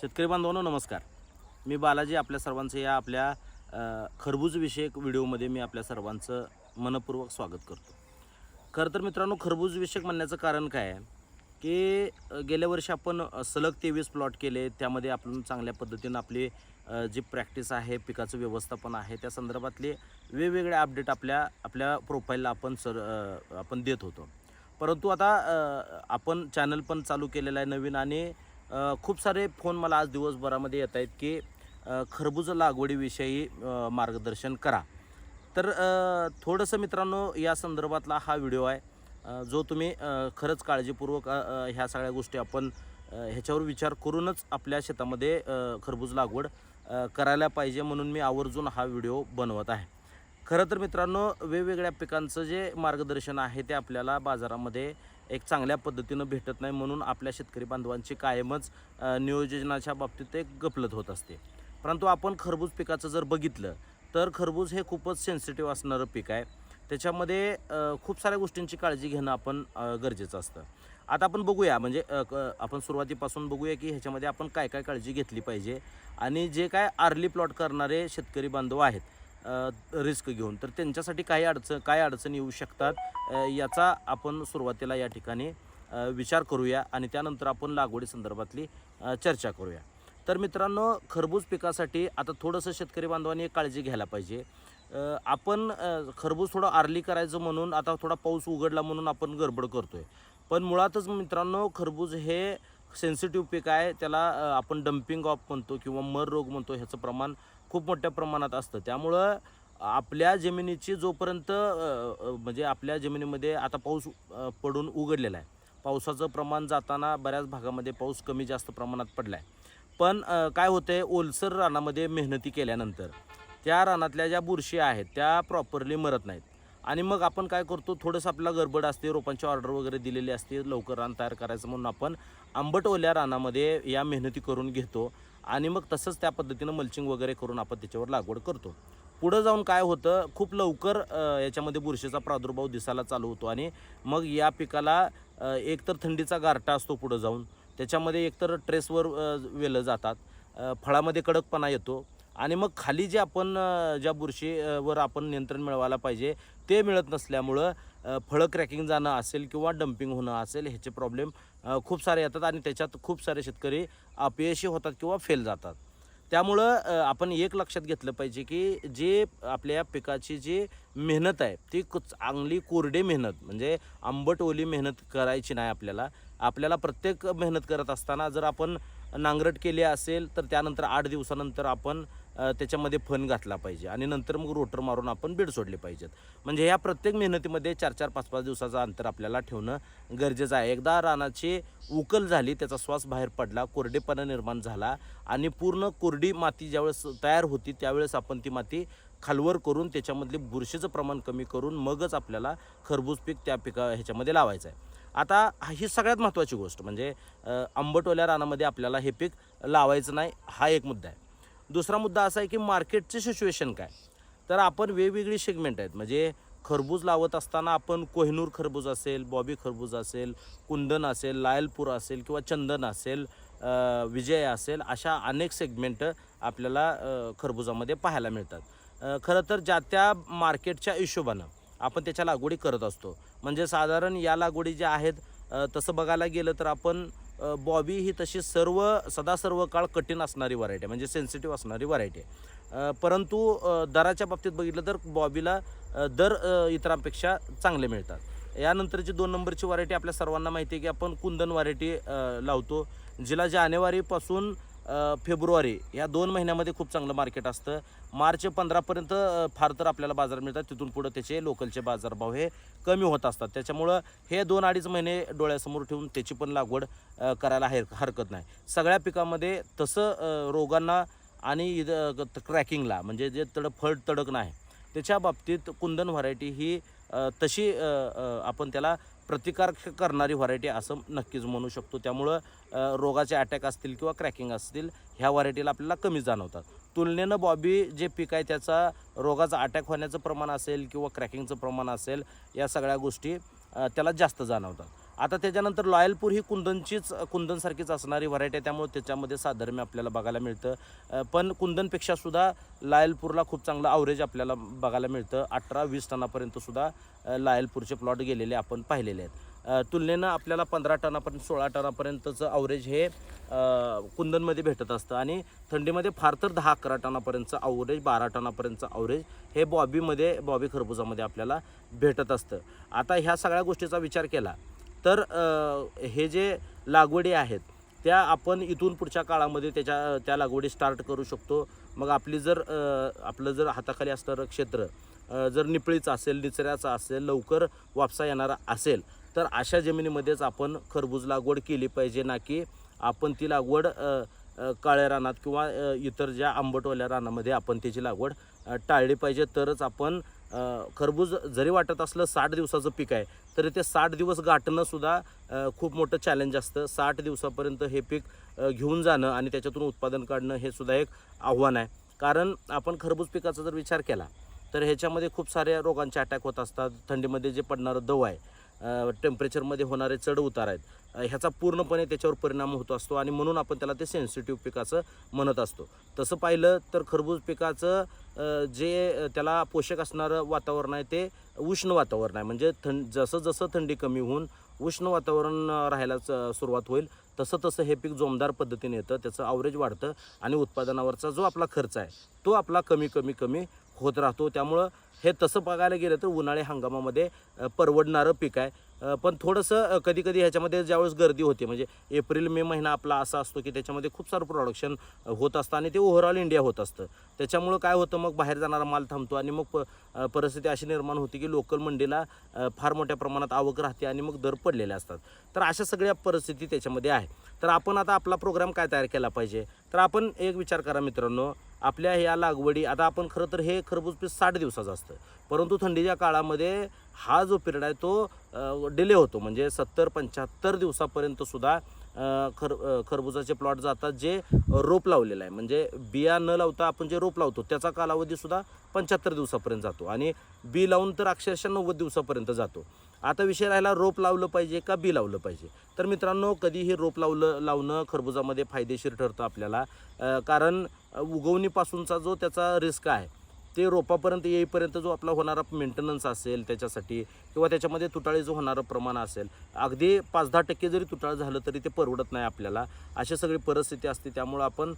शेतकरी बांधवांनो नमस्कार. मी बालाजी आपल्या सर्वांचं या आपल्या खरबूज विषयक व्हिडिओमध्ये मी आपल्या सर्वांचं मनपूर्वक स्वागत करतो. खरं तर मित्रांनो, खरबूज विषयक म्हणण्याचं कारण काय आहे की गेल्या वर्षी आपण सलग 23 प्लॉट केले. त्यामध्ये आपण चांगल्या पद्धतीनं आपली जी प्रॅक्टिस आहे, पिकाचं व्यवस्थापन आहे, त्या संदर्भातले वेगवेगळे अपडेट आपल्या आपल्या प्रोफाईलला आपण देत होतो. परंतु आता आपण चॅनल पण चालू केलेलं आहे नवीन आणि खूप सारे फोन मला आज दिवसभरामध्ये येत आहेत की खरबूज लागवडीविषयी मार्गदर्शन करा. तर थोडंसं मित्रांनो या संदर्भातला हा व्हिडिओ आहे, जो तुम्ही खरंच काळजीपूर्वक ह्या सगळ्या गोष्टी आपण ह्याच्यावर विचार करूनच आपल्या शेतामध्ये खरबूज लागवड करायला पाहिजे, म्हणून मी आवर्जून हा व्हिडिओ बनवत आहे. खरं तर मित्रांनो, वेगवेगळ्या पिकांचं जे मार्गदर्शन आहे ते आपल्याला बाजारामध्ये एक चांगल्या पद्धतीनं भेटत नाही, म्हणून आपल्या शेतकरी बांधवांची कायमच नियोजनाच्या बाबतीत एक गफलत होत असते. परंतु आपण खरबूज पिकाचं जर बघितलं तर खरबूज हे खूपच सेन्सिटिव्ह असणारं पीक आहे. त्याच्यामध्ये खूप साऱ्या गोष्टींची काळजी घेणं आपण गरजेचं असतं. आता आपण बघूया, म्हणजे आपण सुरुवातीपासून बघूया की ह्याच्यामध्ये आपण काय काय काळजी घेतली पाहिजे आणि जे काय अर्ली प्लॉट करणारे शेतकरी बांधव आहेत रिस्क घेऊन, तर त्यांच्यासाठी काय अडचणी येऊ शकतात याचा आपण सुरुवातीला या ठिकाणी विचार करूया आणि त्यानंतर आपण लागवडी संदर्भातली चर्चा करूया. तर मित्रांनो, खरबूज पिकासाठी आता थोडंसं शेतकरी बांधवांनी एक काळजी घ्यायला पाहिजे. आपण खरबूज थोडं अर्ली करायचं म्हणून आता थोडा पाऊस उघडला म्हणून आपण गडबड करतोय. पण मुळातच मित्रांनो, खरबूज हे सेन्सिटिव्ह पीक आहे. त्याला आपण डम्पिंग ऑफ म्हणतो किंवा मर रोग म्हणतो, ह्याचं प्रमाण खूप मोठ्या प्रमाणात असतं. त्यामुळं आपल्या जमिनीची जोपर्यंत म्हणजे आपल्या जमिनीमध्ये आता पाऊस पडून उघडलेला आहे. पावसाचं प्रमाण जाताना बऱ्याच भागामध्ये पाऊस कमी जास्त प्रमाणात पडला आहे. पण काय होतं आहे, ओलसर रानामध्ये मेहनती केल्यानंतर त्या रानातल्या ज्या बुरशी आहेत त्या प्रॉपरली मरत नाहीत आणि मग आपण काय करतो, थोडंसं आपल्याला गडबड असते, रोपांची ऑर्डर वगैरे दिलेली असते, लवकर रान तयार करायचं म्हणून आपण आंबट ओल्या रानामध्ये या मेहनती करून घेतो आणि मग तसंच त्या पद्धतीनं मल्चिंग वगैरे करून आपण त्याच्यावर लागवड करतो. पुढं जाऊन काय होतं, खूप लवकर याच्यामध्ये बुरशीचा प्रादुर्भाव दिसायला चालू होतो आणि मग या पिकाला एकतर थंडीचा गारठा असतो पुढं जाऊन, त्याच्यामध्ये एकतर ट्रेसवर वेलं जातात, फळामध्ये कडकपणा येतो आणि मग खाली जे आपण ज्या बुरशीवर आपण नियंत्रण मिळवायला पाहिजे ते मिळत नसल्यामुळं फळं क्रॅकिंग जाणं असेल किंवा डम्पिंग होणं असेल, ह्याचे प्रॉब्लेम खूप सारे येतात आणि त्याच्यात खूप सारे शेतकरी अपयशी होतात किंवा फेल जातात. त्यामुळं आपण एक लक्षात घेतलं पाहिजे की जे आपल्या पिकाची जी मेहनत आहे ती चांगली कोरडी मेहनत, म्हणजे आंबट ओली मेहनत करायची नाही. आपल्याला प्रत्येक मेहनत करत असताना जर आपण नांगरट केली असेल तर त्यानंतर 8 दिवसानंतर आपण त्याच्यामध्ये फन घातला पाहिजे आणि नंतर मग रोटर मारून आपण बीड सोडले पाहिजेत. म्हणजे ह्या प्रत्येक मेहनतीमध्ये 4-4, 5-5 दिवसाचं अंतर आपल्याला ठेवणं गरजेचं आहे. एकदा रानाची उकल झाली, त्याचा श्वास बाहेर पडला, कोरडेपणा निर्माण झाला आणि पूर्ण कोरडी माती ज्यावेळेस तयार होती त्यावेळेस आपण ती माती खालवर करून त्याच्यामधले बुरशीचं प्रमाण कमी करून मगच आपल्याला खरबूज पीक त्या ह्याच्यामध्ये लावायचं आहे. आता ही सगळ्यात महत्त्वाची गोष्ट म्हणजे आंबटोल्या रानामध्ये आपल्याला हे पीक लावायचं नाही, हा एक मुद्दा आहे. दुसरा मुद्दा असा आहे की मार्केटचे सिच्युएशन काय, तर आपण वेगवेगळी सेगमेंट आहेत. म्हणजे खरबूज लावत असताना आपण कोहिनूर खरबूज असेल, बॉबी खरबूज असेल, कुंदन असेल, लायलपूर असेल किंवा चंदन असेल, विजय असेल, अशा अनेक सेगमेंट आपल्याला खरबुजामध्ये पाहायला मिळतात. खरं तर ज्या त्या मार्केटच्या हिशोबानं आपण त्याच्या लागवडी करत असतो. म्हणजे साधारण या लागवडी ज्या आहेत तसं बघायला गेलं तर आपण बॉबी ही तशी सर्व काळ कठीण असणारी व्हरायटी आहे, म्हणजे सेन्सिटिव्ह असणारी व्हरायटी आहे. परंतु दराच्या बाबतीत बघितलं तर बॉबीला दर इतरांपेक्षा चांगले मिळतात. यानंतरची 2 नंबरची व्हरायटी आपल्या सर्वांना माहिती आहे की आपण कुंदन व्हरायटी लावतो, जिला जानेवारीपासून फेब्रुवारी या 2 महिन्यामध्ये खूप चांगलं मार्केट असतं. मार्च 15पर्यंत फार तर आपल्याला बाजार मिळतात, तिथून पुढं त्याचे लोकलचे बाजारभाव हे कमी होत असतात. त्याच्यामुळं हे 2-2.5 महिने डोळ्यासमोर ठेवून त्याची पण लागवड करायला हरकत नाही. सगळ्या पिकामध्ये तसं रोगांना आणि क्रॅकिंगला, म्हणजे जे फळ तडक नाही, त्याच्या बाबतीत कुंदन व्हरायटी ही तशी आपण त्याला प्रतिकार करणारी व्हरायटी असं नक्कीच म्हणू शकतो. त्यामुळं रोगाचे अटॅक असतील किंवा क्रॅकिंग असतील, ह्या व्हरायटीला आपल्याला कमी जाणवतात. तुलनेनं बॉबी जे पीक आहे त्याचा रोगाचा अटॅक होण्याचं प्रमाण असेल किंवा क्रॅकिंगचं प्रमाण असेल, या सगळ्या गोष्टी त्याला जास्त जाणवतात. आता त्याच्यानंतर लॉयलपूर ही कुंदनसारखीच असणारी व्हरायटी आहे, त्यामुळे त्याच्यामध्ये साधर्म्य आपल्याला बघायला मिळतं. पण कुंदनपेक्षासुद्धा लॉयलपूरला खूप चांगलं ॲव्हरेज आपल्याला बघायला मिळतं. 18-20 टनापर्यंतसुद्धा लॉयलपूरचे प्लॉट गेलेले आपण पाहिलेले आहेत. तुलनेनं आपल्याला 15 टनापर्यंत 16 टनापर्यंतचं ॲव्हरेज हे कुंदनमध्ये भेटत असतं आणि थंडीमध्ये फार तर 10-11 टनापर्यंतचं ॲव्हरेज, 12 टनापर्यंतचं ॲव्हरेज हे बॉबी खरबुजामध्ये आपल्याला भेटत असतं. आता ह्या सगळ्या गोष्टीचा विचार केला तर हे जे लागवडी आहेत त्या आपण इथून पुढच्या काळामध्ये त्या लागवडी स्टार्ट करू शकतो. मग आपलं जर हाताखाली असणारं क्षेत्र जर निपळीचं असेल, निचऱ्याचं असेल, लवकर वापसा येणारा असेल तर अशा जमिनीमध्येच आपण खरबूज लागवड केली पाहिजे, ना की आपण ती लागवड काळ्या रानात किंवा इतर ज्या आंबटवाल्या रानामध्ये आपण त्याची लागवड टाळली पाहिजे. तरच आपण खरबूज जरी वाटत असलं 60 दिवसाचं पीक आहे तरी ते 60 दिवस गाठणंसुद्धा खूप मोठं चॅलेंज असतं. 60 दिवसापर्यंत हे पीक घेऊन जाणं आणि त्याच्यातून उत्पादन काढणं हे सुद्धा एक आव्हान आहे. कारण आपण खरबूज पिकाचा जर विचार केला तर ह्याच्यामध्ये खूप साऱ्या रोगांचे अटॅक होत असतात. थंडीमध्ये जे पडणारं दव आहे, टेम्परेचरमध्ये होणारे चढ उतार आहेत, ह्याचा पूर्णपणे त्याच्यावर परिणाम होत असतो आणि म्हणून आपण त्याला ते सेन्सिटिव्ह पिकाचं म्हणत असतो. तसं पाहिलं तर खरबूज पिकाचं जे त्याला पोषक असणारं वातावरण आहे ते उष्ण वातावरण आहे. म्हणजे जसं थंडी कमी होऊन उष्ण वातावरण राहायला सुरुवात होईल तसं हे पीक जोमदार पद्धतीने येतं, त्याचं ॲव्हरेज वाढतं आणि उत्पादनावरचा जो आपला खर्च आहे तो आपला कमी होत राहतो. त्यामुळं हे तसं बघायला गेलं तर उन्हाळी हंगामामध्ये परवडणारं पीक आहे. पण थोडंसं कधी ह्याच्यामध्ये ज्यावेळेस गर्दी होते, म्हणजे एप्रिल-मे महिना आपला असा असतो की त्याच्यामध्ये खूप सारं प्रोडक्शन होत असतं आणि ते ओव्हरऑल इंडिया होत असतं. त्याच्यामुळं काय होतं, मग बाहेर जाणारा माल थांबतो आणि मग परिस्थिती अशी निर्माण होती की लोकल मंडीला फार मोठ्या प्रमाणात आवक राहते आणि मग दर पडलेले असतात. तर अशा सगळ्या परिस्थिती त्याच्यामध्ये आहे. तर आपण आता आपला प्रोग्राम काय तयार केला पाहिजे, तर आपण एक विचार करा मित्रांनो, आपल्या ह्या लागवडी आता आपण खरं तर हे खरबूज पीक 60 दिवसाचं असतं, परंतु थंडीच्या काळामध्ये हा जो पिरियड आहे तो डिले होतो. म्हणजे 70-75 दिवसापर्यंतसुद्धा खरबुजाचे प्लॉट जातात जे रोप लावलेलं आहे. म्हणजे बिया न लावता आपण जे रोप लावतो त्याचा कालावधीसुद्धा 75 दिवसापर्यंत जातो आणि बी लावून तर अक्षरशः 90 दिवसापर्यंत जातो. आता विषय राहिला रोप लावलं पाहिजे का बी लावलं पाहिजे. तर मित्रांनो, कधीही रोप लावणं खरबुजामध्ये फायदेशीर ठरतं आपल्याला. कारण उगवणीपासूनचा जो त्याचा रिस्क आहे ते रोपापर्यंत येईपर्यंत जो आपला होणारा मेंटेनन्स असेल त्याच्यासाठी, किंवा त्याच्यामध्ये तुटाळीचं होणारं प्रमाण असेल, अगदी 5-10% जरी तुटाळ झालं तरी ते परवडत नाही आपल्याला. अशी सगळी परिस्थिती असते. त्यामुळं आपण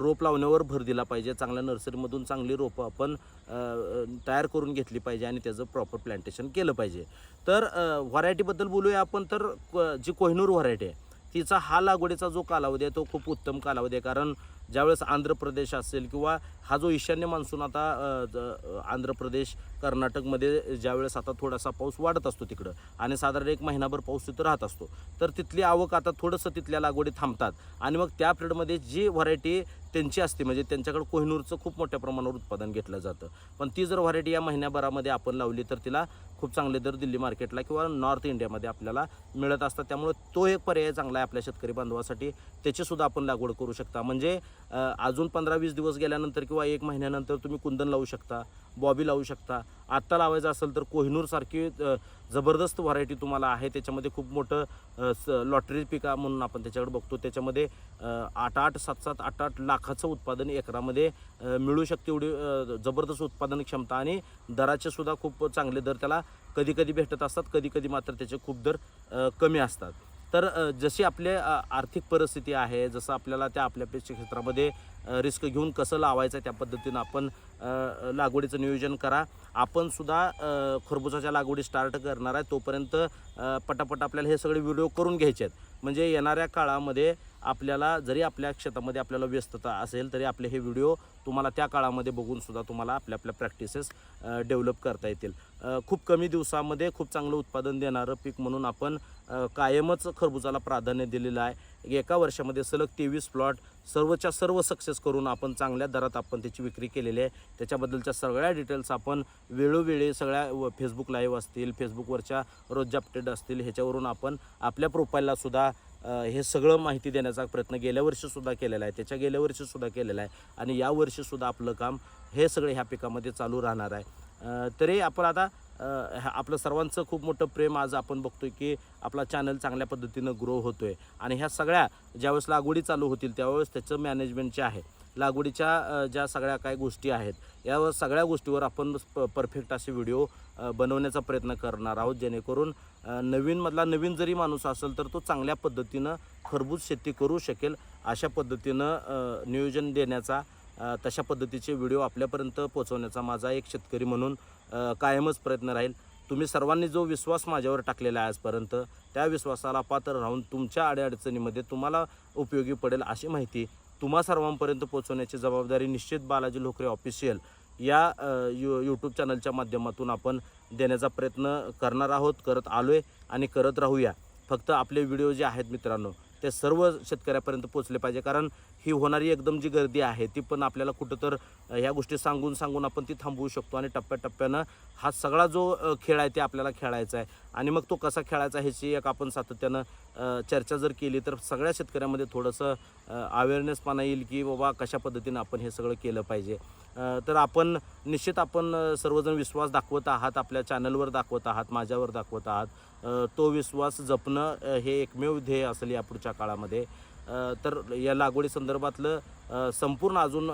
रोप लावण्यावर भर दिला पाहिजे. चांगल्या नर्सरीमधून चांगली रोपं आपण तयार करून घेतली पाहिजे आणि त्याचं प्रॉपर प्लांटेशन केलं पाहिजे. तर व्हरायटीबद्दल बोलूया आपण. तर जी कोहिनूर व्हरायटी आहे तिचा हा लागवडीचा जो कालावधी आहे तो खूप उत्तम कालावधी आहे. कारण ज्यावेळेस आंध्र प्रदेश असेल किंवा हा जो ईशान्य मान्सून आता आंध्र प्रदेश, कर्नाटकमध्ये ज्यावेळेस आता थोडासा पाऊस वाढत असतो तिकडं आणि साधारण 1 महिनाभर पाऊस तिथं राहत असतो, तर तिथली आवक आता थोडंसं तिथल्या लागवडी थांबतात आणि मग त्या पिरियडमध्ये जी व्हरायटी त्यांची असते, म्हणजे त्यांच्याकडे कोहिनूरचं खूप मोठ्या प्रमाणावर उत्पादन घेतलं जातं. पण ती जर व्हरायटी या महिन्याभरामध्ये आपण लावली तर तिला खूप चांगले दर दिल्ली मार्केटला किंवा नॉर्थ इंडियामध्ये आपल्याला मिळत असतात. त्यामुळे तो एक पर्याय चांगला आहे आपल्या शेतकरी बांधवासाठी. त्याचीसुद्धा आपण लागवड करू शकता. म्हणजे अजून 15-20 दिवस गेल्यानंतर किंवा 1 महिन्यानंतर तुम्ही कुंदन लावू शकता, बॉबी लावू शकता. आत्ता लावायचं असेल तर कोहिनूरसारखी जबरदस्त व्हरायटी तुम्हाला आहे. त्याच्यामध्ये खूप मोठं लॉटरी पिका म्हणून आपण त्याच्याकडे बघतो. त्याच्यामध्ये 8-8, 7-7, 8-8 लाखाचं उत्पादन एकरामध्ये मिळू शकते. एवढी जबरदस्त उत्पादन क्षमता आणि दराचे सुद्धा खूप चांगले दर त्याला कधी भेटत असतात, कधी मात्र त्याचे खूप दर कमी असतात. तर जशी आपली आर्थिक परिस्थिती आहे, जसं आपल्याला त्या आपल्या क्षेत्रामध्ये रिस्क घेऊन कसं लावायचं त्या पद्धतीनं आपण लागवडीचं नियोजन करा. आपण सुद्धा खरबुजाच्या लागवडी स्टार्ट करणार आहे, तोपर्यंत पटापट आपल्याला हे सगळे व्हिडिओ करून घ्यायचे आहेत. म्हणजे येणाऱ्या काळामध्ये आपल्याला जरी आपल्या क्षेत्रामध्ये आपल्याला व्यस्तता असेल तरी आपले हे व्हिडिओ तुम्हाला त्या काळामध्ये बघून सुद्धा तुम्हाला आपल्या प्रॅक्टिसेस डेव्हलप करता येतील. खूप कमी दिवसामध्ये खूप चांगलं उत्पादन देणारं पीक म्हणून आपण कायमच खरबुजाला प्राधान्य दिलेलं आहे. एका वर्षामध्ये सलग 23 प्लॉट सर्वच्या सर्व सक्सेस करून आपण चांगल्या दरात आपण त्याची विक्री केलेली आहे. त्याच्याबद्दलच्या सगळ्या डिटेल्स आपण वेळोवेळी सगळ्या फेसबुक लाईव्ह असतील, फेसबुकवरच्या रोजच्या अपडेट असतील, ह्याच्यावरून आपण आपल्या प्रोफाईलला सुद्धा हे सगळं माहिती देण्याचा प्रयत्न गेल्या वर्षीसुद्धा केलेला आहे, त्याच्या गेल्या वर्षीसुद्धा केलेला आहे आणि या वर्षीसुद्धा आपलं काम हे सगळे ह्या पिकामध्ये चालू राहणार आहे. तरी आपण आता आपलं सर्वांचं खूप मोठं प्रेम आज आपण बघतोय की आपला चॅनल चांगल्या पद्धतीनं ग्रो होतोय आणि ह्या सगळ्या ज्यावेळेस लागवडी चालू होतील त्यावेळेस त्याचं मॅनेजमेंट जे आहे लागवडीच्या ज्या सगळ्या काही गोष्टी आहेत यावर सगळ्या गोष्टीवर आपण परफेक्ट असे व्हिडिओ बनवण्याचा प्रयत्न करणार आहोत जेणेकरून नवीन जरी माणूस असेल तर तो चांगल्या पद्धतीनं खरबूज शेती करू शकेल अशा पद्धतीनं नियोजन देण्याचा तशा पद्धतीचे व्हिडिओ आपल्यापर्यंत पोहोचवण्याचा माझा एक शेतकरी म्हणून कायमच प्रयत्न राहील. तुम्ही सर्वांनी जो विश्वास माझ्यावर टाकलेला आहे आजपर्यंत त्या विश्वासाला पात्र राहून तुमच्या अडीअडचणीमध्ये तुम्हाला उपयोगी पडेल अशी माहिती तुम्हा सर्वांपर्यंत पोहोचवण्याची जबाबदारी निश्चित बालाजी लोकरे ऑफिशियल या यूट्यूब चॅनलच्या माध्यमातून आपण देण्याचा प्रयत्न करणार आहोत, करत आलो आहे आणि करत राहूया. फक्त आपले व्हिडिओ जे आहेत मित्रांनो ते सर्व शेतकऱ्यापर्यंत पोचले पाहिजे, कारण ही होणारी एकदम जी गर्दी आहे ती पण आपल्याला कुठं तर ह्या गोष्टी सांगून आपण ती थांबवू शकतो आणि टप्प्याटप्प्यानं हा सगळा जो खेळ आहे ते आपल्याला खेळायचा आहे आणि मग तो कसा खेळायचा ह्याची एक आपण सातत्यानं चर्चा जर केली तर सगळ्या शेतकऱ्यामध्ये थोडंसं अवेअरनेसपणा येईल की बाबा कशा पद्धतीनं आपण हे सगळं केलं पाहिजे. तर आपण निश्चित आपण सर्वजण विश्वास दाखवत आहात, आपल्या चॅनलवर दाखवत आहात, माझ्यावर दाखवत आहात. तो विश्वास जपणं हे एकमेव ध्येय असेल या पुढच्या काळामध्ये. तर या लागवडी संदर्भातलं संपूर्ण अजून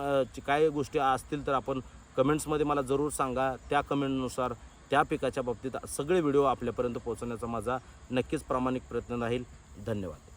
काय गोष्टी असतील तर आपण कमेंट्समध्ये मला जरूर सांगा. त्या कमेंटनुसार त्या पिकाच्या बाबतीत सगळे व्हिडिओ आपल्यापर्यंत पोहोचवण्याचा माझा नक्कीच प्रामाणिक प्रयत्न राहील. धन्यवाद.